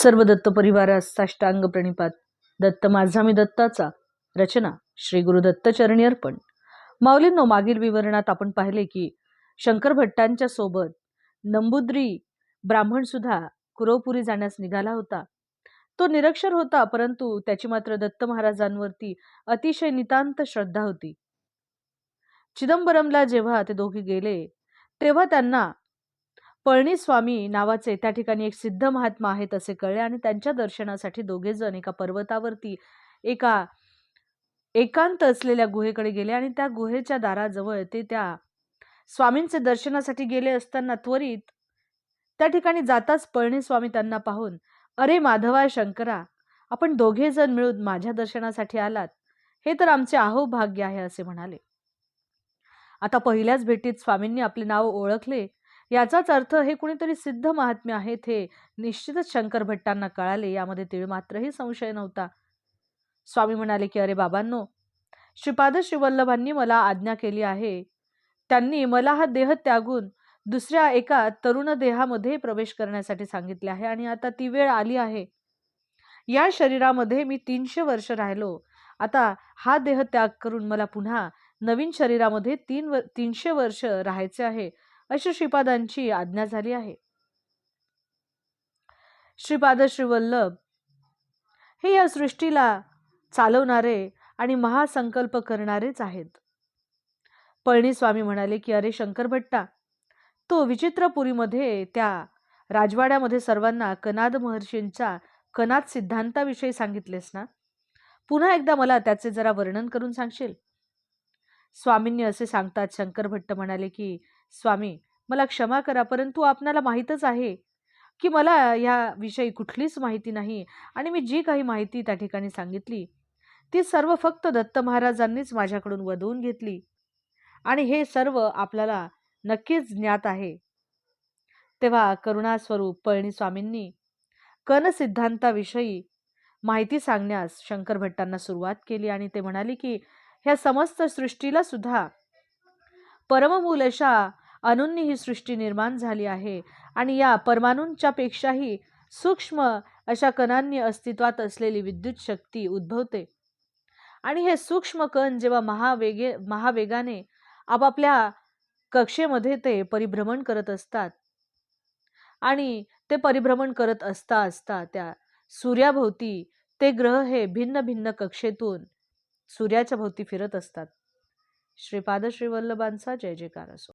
सर्व दत्त परिवारास साष्टांग प्रणिपात. दत्त माझा मी दत्ताचा. रचना श्री गुरु दत्त चरणी अर्पण. माऊलींनो, मागील विवरणात आपण पाहिले की शंकर भट्टांच्या सोबत नंबूद्री ब्राह्मण सुद्धा कुरवपुरी जाण्यास निघाला होता. तो निरक्षर होता, परंतु त्याची मात्र दत्त महाराजांवरती अतिशय नितांत श्रद्धा होती. चिदंबरमला जेव्हा ते दोघे गेले तेव्हा त्यांना पळणी स्वामी नावाचे त्या ठिकाणी एक सिद्ध महात्मा आहेत असे कळले आणि त्यांच्या दर्शनासाठी दोघे जण एका पर्वतावरती एका एकांत असलेल्या गुहेकडे गेले आणि त्या गुहेच्या दाराजवळ ते त्या स्वामींचे दर्शनासाठी गेले असताना त्वरित त्या ठिकाणी जाताच पळणी स्वामी त्यांना पाहून, "अरे माधवा शंकरा, आपण दोघे जण मिळून माझ्या दर्शनासाठी आलात, हे तर आमचे अहोभाग्य आहे," असे म्हणाले. आता पहिल्याच भेटीत स्वामींनी आपले नाव ओळखले, याचाच अर्थ हे कुणीतरी सिद्ध महात्म्य आहेत हे निश्चितच शंकर भट्टांना कळाले. यामध्ये तीळमात्रही संशय नव्हता. स्वामी म्हणाले की, "अरे बाबांनो, श्रीपाद श्रीवल्लभांनी मला आज्ञा केली आहे. त्यांनी मला हा देह त्यागून दुसऱ्या एका तरुण देहामध्ये प्रवेश करण्यासाठी सांगितले आहे आणि आता ती वेळ आली आहे. या शरीरामध्ये मी 300 वर्ष राहिलो. आता हा देह त्याग करून मला पुन्हा नवीन शरीरामध्ये 300 वर्ष राहायचे आहे, अशी श्रीपादांची आज्ञा झाली आहे." श्रीपाद श्रीवल्लभ हे या सृष्टीला चालवणारे आणि महासंकल्प करणारेच आहेत. पळणी स्वामी म्हणाले की, "अरे शंकर भट्टा, तो विचित्रपुरीमध्ये त्या राजवाड्यामध्ये सर्वांना कनाद महर्षींच्या कनाद सिद्धांताविषयी सांगितलेस ना? पुन्हा एकदा मला त्याचे जरा वर्णन करून सांगशील?" स्वामींनी असे सांगतात शंकर भट्ट म्हणाले की, "स्वामी, मला क्षमा करा, परंतु आपणाला माहीतच आहे की मला या विषयी कुठलीच माहिती नाही आणि मी जी काही माहिती त्या ठिकाणी सांगितली ती सर्व फक्त दत्त महाराजांनीच माझ्याकडून वदवून घेतली आणि हे सर्व आपल्याला नक्कीच ज्ञात आहे." तेव्हा करुणास्वरूप पळणी स्वामींनी कन सिद्धांताविषयी माहिती सांगण्यास शंकर भट्टांना सुरुवात केली आणि ते म्हणाले की, ह्या समस्त सृष्टीला सुद्धा परममूल अशा अणूंनी ही सृष्टी निर्माण झाली आहे आणि या परमाणूंच्या पेक्षाही सूक्ष्म अशा कणांनी अस्तित्वात असलेली विद्युत शक्ती उद्भवते आणि हे सूक्ष्म कण जेव्हा महावेगाने आपापल्या कक्षेमध्ये ते परिभ्रमण करत असतात आणि ते परिभ्रमण करत असता असता त्या सूर्याभोवती ते ग्रह हे भिन्न भिन्न कक्षेतून सूर्याच्या भोवती फिरत असतात. श्रीपाद श्रीवल्लभांचा जय जयकार असो.